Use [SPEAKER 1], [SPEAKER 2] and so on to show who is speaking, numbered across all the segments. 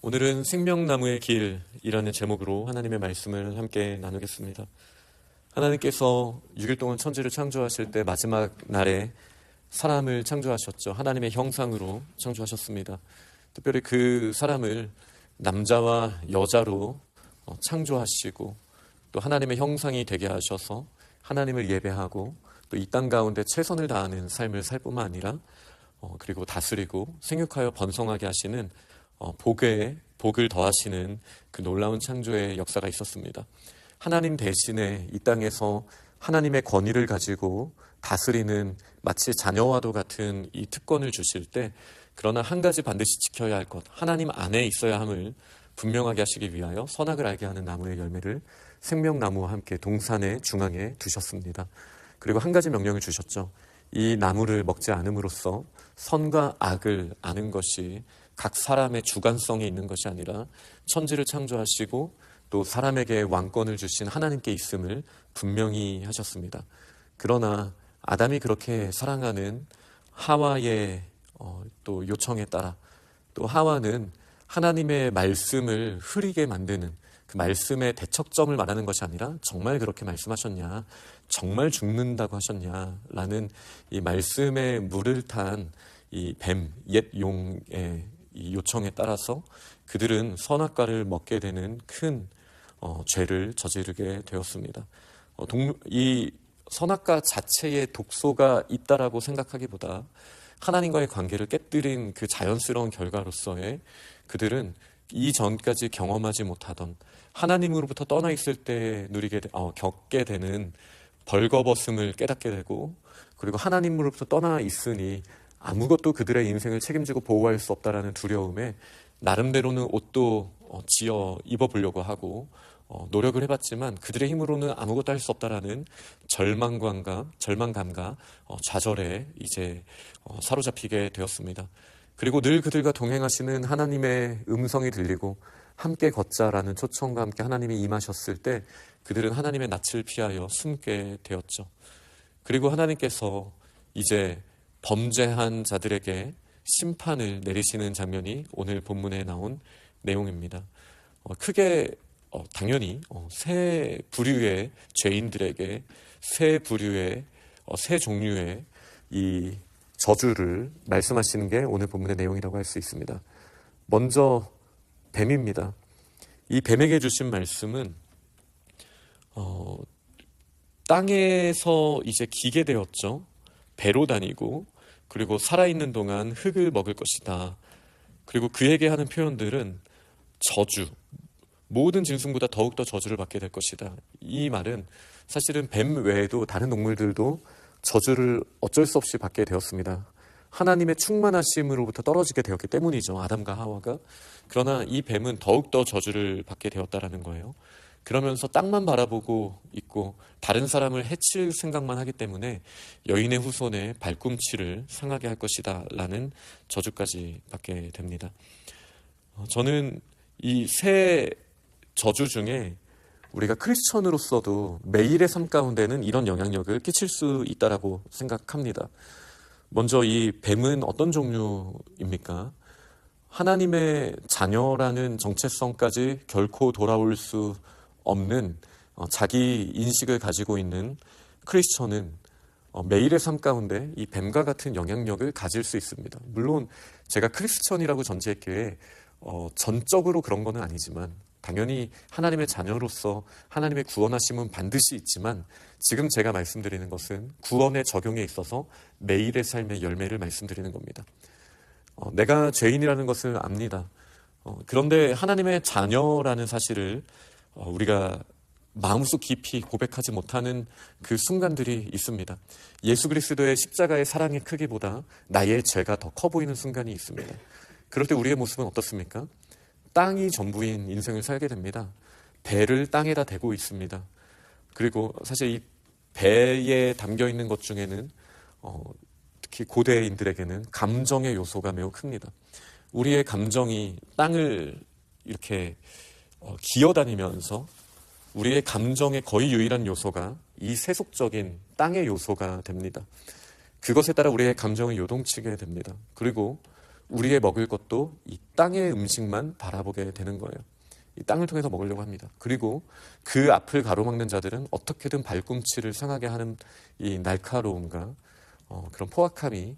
[SPEAKER 1] 오늘은 생명나무의 길이라는 제목으로 하나님의 말씀을 함께 나누겠습니다. 하나님께서 6일 동안 천지를 창조하실 때 마지막 날에 사람을 창조하셨죠. 하나님의 형상으로 창조하셨습니다. 특별히 그 사람을 남자와 여자로 창조하시고 또 하나님의 형상이 되게 하셔서 하나님을 예배하고 또 이 땅 가운데 최선을 다하는 삶을 살 뿐만 아니라 그리고 다스리고 생육하여 번성하게 하시는 복을 더하시는 그 놀라운 창조의 역사가 있었습니다. 하나님 대신에 이 땅에서 하나님의 권위를 가지고 다스리는 마치 자녀와도 같은 이 특권을 주실 때, 그러나 한 가지 반드시 지켜야 할 것, 하나님 안에 있어야 함을 분명하게 하시기 위하여 선악을 알게 하는 나무의 열매를 생명나무와 함께 동산의 중앙에 두셨습니다. 그리고 한 가지 명령을 주셨죠. 이 나무를 먹지 않음으로써 선과 악을 아는 것이 각 사람의 주관성에 있는 것이 아니라 천지를 창조하시고 또 사람에게 왕권을 주신 하나님께 있음을 분명히 하셨습니다. 그러나 아담이 그렇게 사랑하는 하와의 또 요청에 따라 또 하와는 하나님의 말씀을 흐리게 만드는 그 말씀의 대척점을 말하는 것이 아니라 정말 그렇게 말씀하셨냐, 정말 죽는다고 하셨냐 라는 이 말씀에 물을 탄 이 뱀, 옛 용의 이 요청에 따라서 그들은 선악과를 먹게 되는 큰 죄를 저지르게 되었습니다. 이 선악과 자체에 독소가 있다라고 생각하기보다 하나님과의 관계를 깨뜨린 그 자연스러운 결과로서의 그들은 이전까지 경험하지 못하던 하나님으로부터 떠나 있을 때 겪게 되는 벌거벗음을 깨닫게 되고, 그리고 하나님으로부터 떠나 있으니 아무것도 그들의 인생을 책임지고 보호할 수 없다라는 두려움에 나름대로는 옷도 지어 입어보려고 하고 노력을 해봤지만 그들의 힘으로는 아무것도 할 수 없다라는 절망감과 좌절에 이제 사로잡히게 되었습니다. 그리고 늘 그들과 동행하시는 하나님의 음성이 들리고 함께 걷자라는 초청과 함께 하나님이 임하셨을 때 그들은 하나님의 낯을 피하여 숨게 되었죠. 그리고 하나님께서 이제 범죄한 자들에게 심판을 내리시는 장면이 오늘 본문에 나온 내용입니다. 크게 당연히 세 부류의 죄인들에게 세 부류의 세 종류의 이 저주를 말씀하시는 게 오늘 본문의 내용이라고 할 수 있습니다. 먼저 뱀입니다. 이 뱀에게 주신 말씀은 땅에서 이제 기게 되었죠. 배로 다니고 그리고 살아있는 동안 흙을 먹을 것이다. 그리고 그에게 하는 표현들은 저주, 모든 짐승보다 더욱더 저주를 받게 될 것이다. 이 말은 사실은 뱀 외에도 다른 동물들도 저주를 어쩔 수 없이 받게 되었습니다. 하나님의 충만하심으로부터 떨어지게 되었기 때문이죠, 아담과 하와가. 그러나 이 뱀은 더욱더 저주를 받게 되었다라는 거예요. 그러면서 땅만 바라보고 있고 다른 사람을 해칠 생각만 하기 때문에 여인의 후손의 발꿈치를 상하게 할 것이다 라는 저주까지 받게 됩니다. 저는 이 세 저주 중에 우리가 크리스천으로서도 매일의 삶 가운데는 이런 영향력을 끼칠 수 있다라고 생각합니다. 먼저 이 뱀은 어떤 종류입니까? 하나님의 자녀라는 정체성까지 결코 돌아올 수 없는 자기 인식을 가지고 있는 크리스천은 매일의 삶 가운데 이 뱀과 같은 영향력을 가질 수 있습니다. 물론 제가 크리스천이라고 전제했기에 전적으로 그런 건 아니지만 당연히 하나님의 자녀로서 하나님의 구원하심은 반드시 있지만 지금 제가 말씀드리는 것은 구원의 적용에 있어서 매일의 삶의 열매를 말씀드리는 겁니다. 내가 죄인이라는 것을 압니다. 그런데 하나님의 자녀라는 사실을 우리가 마음속 깊이 고백하지 못하는 그 순간들이 있습니다. 예수 그리스도의 십자가의 사랑의 크기보다 나의 죄가 더 커 보이는 순간이 있습니다. 그럴 때 우리의 모습은 어떻습니까? 땅이 전부인 인생을 살게 됩니다. 배를 땅에다 대고 있습니다. 그리고 사실 이 배에 담겨있는 것 중에는 특히 고대인들에게는 감정의 요소가 매우 큽니다. 우리의 감정이 땅을 이렇게 기어다니면서 우리의 감정의 거의 유일한 요소가 이 세속적인 땅의 요소가 됩니다. 그것에 따라 우리의 감정을 요동치게 됩니다. 그리고 우리의 먹을 것도 이 땅의 음식만 바라보게 되는 거예요. 이 땅을 통해서 먹으려고 합니다. 그리고 그 앞을 가로막는 자들은 어떻게든 발꿈치를 상하게 하는 이 날카로움과 그런 포악함이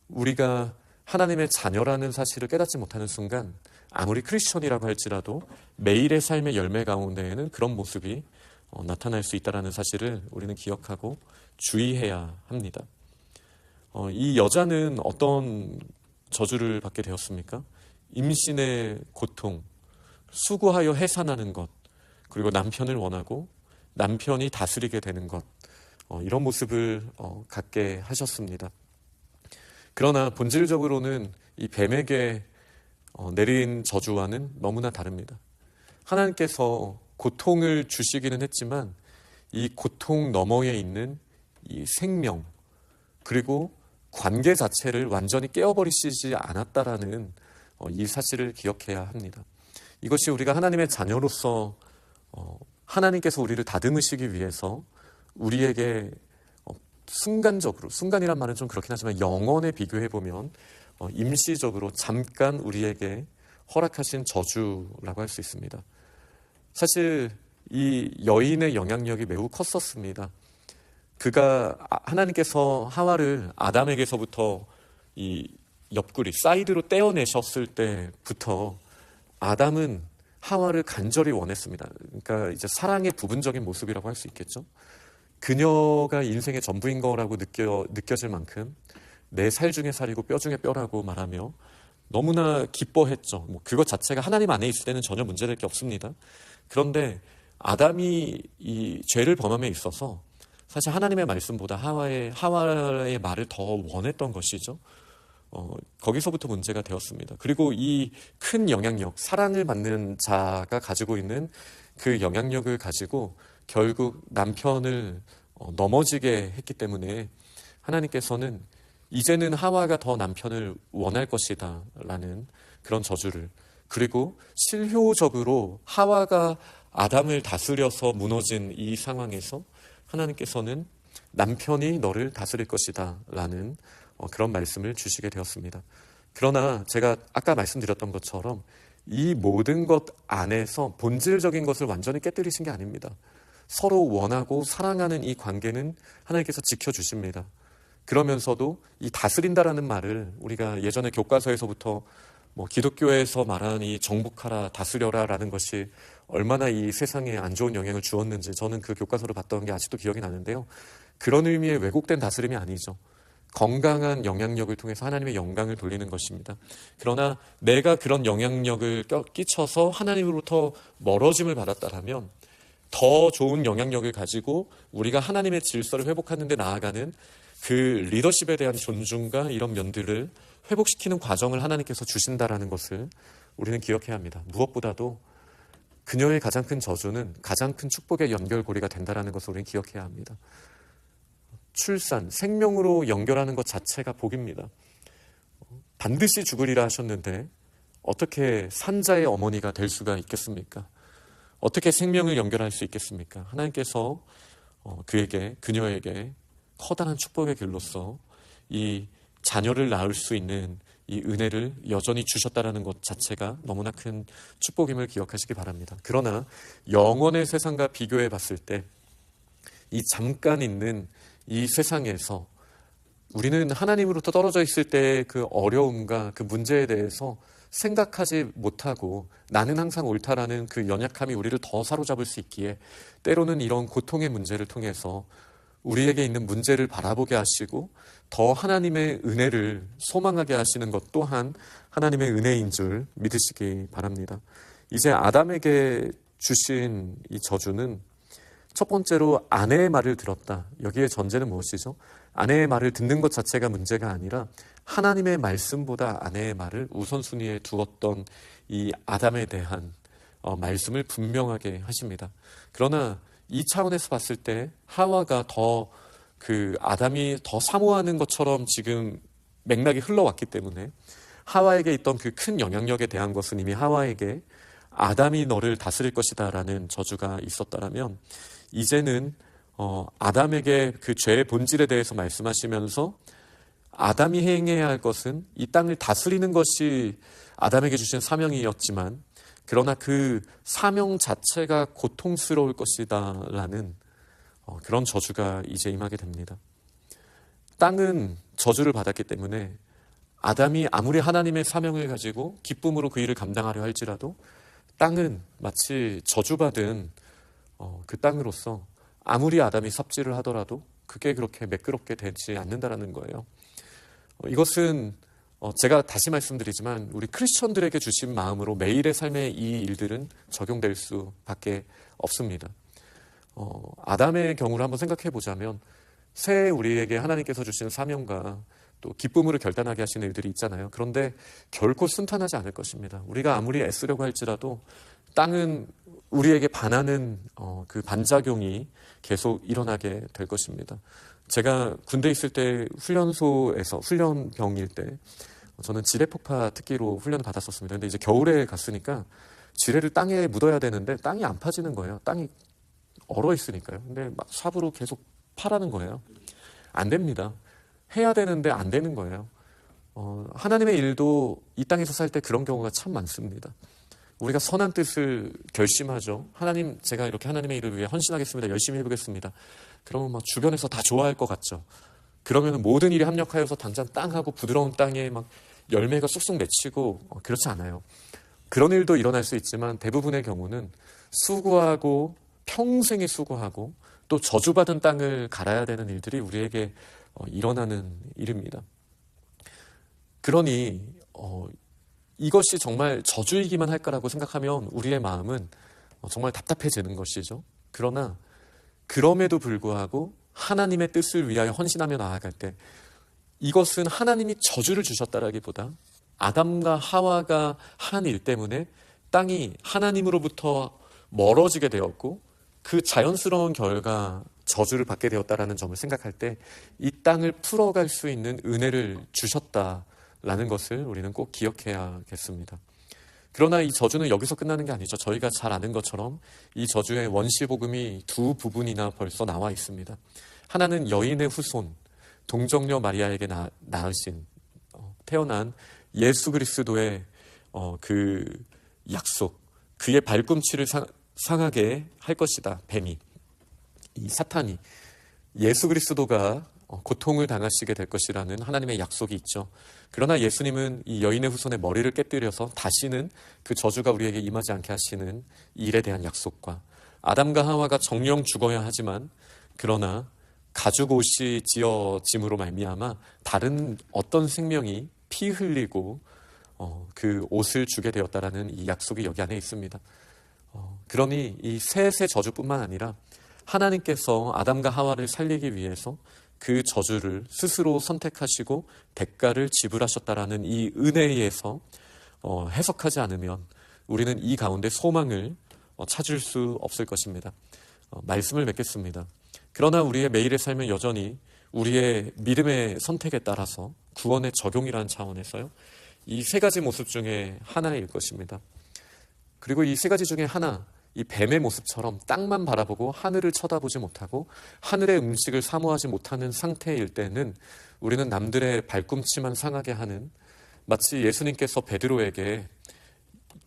[SPEAKER 1] 우리가 하나님의 자녀라는 사실을 깨닫지 못하는 순간 아무리 크리스천이라고 할지라도 매일의 삶의 열매 가운데에는 그런 모습이 나타날 수 있다는 사실을 우리는 기억하고 주의해야 합니다. 이 여자는 어떤 저주를 받게 되었습니까? 임신의 고통, 수고하여 해산하는 것, 그리고 남편을 원하고 남편이 다스리게 되는 것, 이런 모습을 갖게 하셨습니다. 그러나 본질적으로는 이 뱀에게 내린 저주와는 너무나 다릅니다. 하나님께서 고통을 주시기는 했지만 이 고통 너머에 있는 이 생명, 그리고 관계 자체를 완전히 깨어버리시지 않았다라는 이 사실을 기억해야 합니다. 이것이 우리가 하나님의 자녀로서 하나님께서 우리를 다듬으시기 위해서 우리에게 순간적으로, 순간이란 말은 좀 그렇긴 하지만 영원에 비교해보면 임시적으로 잠깐 우리에게 허락하신 저주라고 할 수 있습니다. 사실 이 여인의 영향력이 매우 컸었습니다. 그가 하나님께서 하와를 아담에게서부터 이 옆구리, 사이드로 떼어내셨을 때부터 아담은 하와를 간절히 원했습니다. 그러니까 이제 사랑의 부분적인 모습이라고 할 수 있겠죠. 그녀가 인생의 전부인 거라고 느껴질 만큼 내 살 중에 살이고 뼈 중에 뼈라고 말하며 너무나 기뻐했죠. 그것 자체가 하나님 안에 있을 때는 전혀 문제될 게 없습니다. 그런데 아담이 이 죄를 범함에 있어서 사실 하나님의 말씀보다 하와의 말을 더 원했던 것이죠. 거기서부터 문제가 되었습니다. 그리고 이 큰 영향력, 사랑을 받는 자가 가지고 있는 그 영향력을 가지고 결국 남편을 넘어지게 했기 때문에 하나님께서는 이제는 하와가 더 남편을 원할 것이다 라는 그런 저주를, 그리고 실효적으로 하와가 아담을 다스려서 무너진 이 상황에서 하나님께서는 남편이 너를 다스릴 것이다 라는 그런 말씀을 주시게 되었습니다. 그러나 제가 아까 말씀드렸던 것처럼 이 모든 것 안에서 본질적인 것을 완전히 깨뜨리신 게 아닙니다. 서로 원하고 사랑하는 이 관계는 하나님께서 지켜주십니다. 그러면서도 이 다스린다라는 말을 우리가 예전에 교과서에서부터 기독교에서 말하는 이 정복하라, 다스려라 라는 것이 얼마나 이 세상에 안 좋은 영향을 주었는지 저는 그 교과서를 봤던 게 아직도 기억이 나는데요. 그런 의미의 왜곡된 다스림이 아니죠. 건강한 영향력을 통해서 하나님의 영광을 돌리는 것입니다. 그러나 내가 그런 영향력을 끼쳐서 하나님으로부터 멀어짐을 받았다면 더 좋은 영향력을 가지고 우리가 하나님의 질서를 회복하는 데 나아가는 그 리더십에 대한 존중과 이런 면들을 회복시키는 과정을 하나님께서 주신다라는 것을 우리는 기억해야 합니다. 무엇보다도 그녀의 가장 큰 저주는 가장 큰 축복의 연결고리가 된다라는 것을 우리는 기억해야 합니다. 출산, 생명으로 연결하는 것 자체가 복입니다. 반드시 죽으리라 하셨는데 어떻게 산자의 어머니가 될 수가 있겠습니까? 어떻게 생명을 연결할 수 있겠습니까? 하나님께서 그녀에게 커다란 축복의 길로서 이 자녀를 낳을 수 있는 이 은혜를 여전히 주셨다라는 것 자체가 너무나 큰 축복임을 기억하시기 바랍니다. 그러나 영원의 세상과 비교해 봤을 때 이 잠깐 있는 이 세상에서 우리는 하나님으로부터 떨어져 있을 때 그 어려움과 그 문제에 대해서 생각하지 못하고 나는 항상 옳다라는 그 연약함이 우리를 더 사로잡을 수 있기에 때로는 이런 고통의 문제를 통해서 우리에게 있는 문제를 바라보게 하시고 더 하나님의 은혜를 소망하게 하시는 것 또한 하나님의 은혜인 줄 믿으시기 바랍니다. 이제 아담에게 주신 이 저주는 첫 번째로 아내의 말을 들었다. 여기에 전제는 무엇이죠? 아내의 말을 듣는 것 자체가 문제가 아니라 하나님의 말씀보다 아내의 말을 우선순위에 두었던 이 아담에 대한 말씀을 분명하게 하십니다. 그러나 이 차원에서 봤을 때 하와가 더 아담이 더 사모하는 것처럼 지금 맥락이 흘러왔기 때문에 하와에게 있던 그 큰 영향력에 대한 것은 이미 하와에게 아담이 너를 다스릴 것이다 라는 저주가 있었다라면 이제는 아담에게 그 죄의 본질에 대해서 말씀하시면서 아담이 행해야 할 것은 이 땅을 다스리는 것이 아담에게 주신 사명이었지만, 그러나 그 사명 자체가 고통스러울 것이다 라는 그런 저주가 이제 임하게 됩니다. 땅은 저주를 받았기 때문에 아담이 아무리 하나님의 사명을 가지고 기쁨으로 그 일을 감당하려 할지라도 땅은 마치 저주받은 그 땅으로서 아무리 아담이 삽질을 하더라도 그게 그렇게 매끄럽게 되지 않는다라는 거예요. 이것은 제가 다시 말씀드리지만 우리 크리스천들에게 주신 마음으로 매일의 삶의 이 일들은 적용될 수밖에 없습니다. 아담의 경우를 한번 생각해 보자면 새 우리에게 하나님께서 주신 사명과 또 기쁨으로 결단하게 하시는 일들이 있잖아요. 그런데 결코 순탄하지 않을 것입니다. 우리가 아무리 애쓰려고 할지라도 땅은 우리에게 반하는 그 반작용이 계속 일어나게 될 것입니다. 제가 군대 있을 때 훈련소에서 훈련병일 때 저는 지뢰폭파 특기로 훈련을 받았었습니다. 근데 이제 겨울에 갔으니까 지뢰를 땅에 묻어야 되는데 땅이 안 파지는 거예요. 땅이 얼어 있으니까요. 근데 막 삽으로 계속 파라는 거예요. 안 됩니다. 해야 되는데 안 되는 거예요. 하나님의 일도 이 땅에서 살 때 그런 경우가 참 많습니다. 우리가 선한 뜻을 결심하죠. 하나님, 제가 이렇게 하나님의 일을 위해 헌신하겠습니다. 열심히 해보겠습니다. 그러면 막 주변에서 다 좋아할 것 같죠. 그러면 모든 일이 합력하여서 당장 땅하고 부드러운 땅에 막 열매가 쑥쑥 맺히고 그렇지 않아요. 그런 일도 일어날 수 있지만 대부분의 경우는 수고하고 평생에 수고하고 또 저주받은 땅을 갈아야 되는 일들이 우리에게 일어나는 일입니다. 그러니 이것이 정말 저주이기만 할까라고 생각하면 우리의 마음은 정말 답답해지는 것이죠. 그러나 그럼에도 불구하고 하나님의 뜻을 위하여 헌신하며 나아갈 때 이것은 하나님이 저주를 주셨다라기보다 아담과 하와가 한 일 때문에 땅이 하나님으로부터 멀어지게 되었고 그 자연스러운 결과 저주를 받게 되었다라는 점을 생각할 때 이 땅을 풀어갈 수 있는 은혜를 주셨다라는 것을 우리는 꼭 기억해야겠습니다. 그러나 이 저주는 여기서 끝나는 게 아니죠. 저희가 잘 아는 것처럼 이 저주의 원시복음이 두 부분이나 벌써 나와 있습니다. 하나는 여인의 후손, 동정녀 마리아에게 낳으신 태어난 예수 그리스도의 그 약속, 그의 발꿈치를 상하게 할 것이다. 뱀이, 이 사탄이 예수 그리스도가 고통을 당하시게 될 것이라는 하나님의 약속이 있죠. 그러나 예수님은 이 여인의 후손의 머리를 깨뜨려서 다시는 그 저주가 우리에게 임하지 않게 하시는 일에 대한 약속과 아담과 하와가 정령 죽어야 하지만 그러나 가죽 옷이 지어짐으로 말미암아 다른 어떤 생명이 피 흘리고 그 옷을 주게 되었다라는 이 약속이 여기 안에 있습니다. 그러니 이 셋의 저주뿐만 아니라 하나님께서 아담과 하와를 살리기 위해서 그 저주를 스스로 선택하시고 대가를 지불하셨다라는 이 은혜에서 해석하지 않으면 우리는 이 가운데 소망을 찾을 수 없을 것입니다. 말씀을 맺겠습니다. 그러나 우리의 매일의 삶은 여전히 우리의 믿음의 선택에 따라서 구원의 적용이라는 차원에서요, 이 세 가지 모습 중에 하나일 것입니다. 그리고 이 세 가지 중에 하나, 이 뱀의 모습처럼 땅만 바라보고 하늘을 쳐다보지 못하고 하늘의 음식을 사모하지 못하는 상태일 때는 우리는 남들의 발꿈치만 상하게 하는, 마치 예수님께서 베드로에게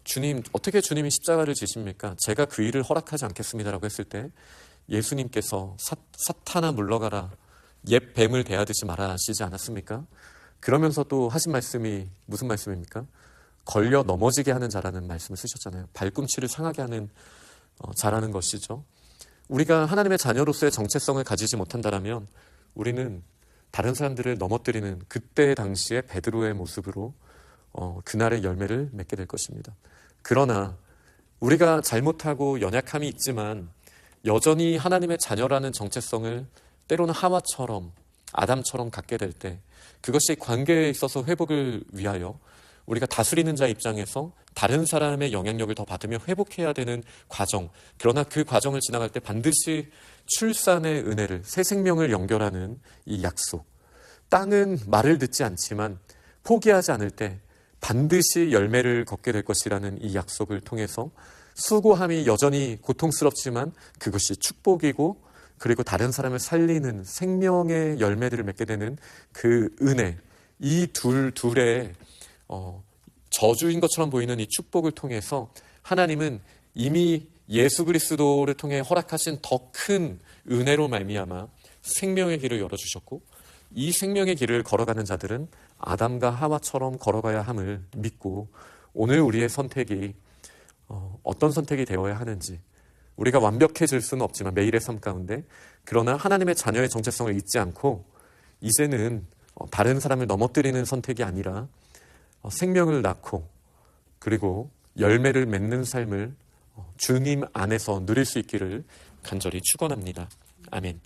[SPEAKER 1] 주님, 어떻게 주님이 십자가를 지십니까? 제가 그 일을 허락하지 않겠습니다라고 했을 때 예수님께서 사탄아 물러가라, 옛 뱀을 대하듯이 말하시지 않았습니까? 그러면서 또 하신 말씀이 무슨 말씀입니까? 걸려 넘어지게 하는 자라는 말씀을 쓰셨잖아요. 발꿈치를 상하게 하는 자라는 것이죠. 우리가 하나님의 자녀로서의 정체성을 가지지 못한다면 우리는 다른 사람들을 넘어뜨리는 그때 당시의 베드로의 모습으로 그날의 열매를 맺게 될 것입니다. 그러나 우리가 잘못하고 연약함이 있지만 여전히 하나님의 자녀라는 정체성을 때로는 하와처럼 아담처럼 갖게 될 때 그것이 관계에 있어서 회복을 위하여 우리가 다스리는 자 입장에서 다른 사람의 영향력을 더 받으며 회복해야 되는 과정, 그러나 그 과정을 지나갈 때 반드시 출산의 은혜를, 새 생명을 연결하는 이 약속, 땅은 말을 듣지 않지만 포기하지 않을 때 반드시 열매를 걷게 될 것이라는 이 약속을 통해서 수고함이 여전히 고통스럽지만 그것이 축복이고 그리고 다른 사람을 살리는 생명의 열매들을 맺게 되는 그 은혜, 이 둘의 저주인 것처럼 보이는 이 축복을 통해서 하나님은 이미 예수 그리스도를 통해 허락하신 더 큰 은혜로 말미암아 생명의 길을 열어주셨고, 이 생명의 길을 걸어가는 자들은 아담과 하와처럼 걸어가야 함을 믿고, 오늘 우리의 선택이 어떤 선택이 되어야 하는지, 우리가 완벽해질 수는 없지만 매일의 삶 가운데, 그러나 하나님의 자녀의 정체성을 잊지 않고 이제는 다른 사람을 넘어뜨리는 선택이 아니라 생명을 낳고 그리고 열매를 맺는 삶을 주님 안에서 누릴 수 있기를 간절히 축원합니다. 아멘.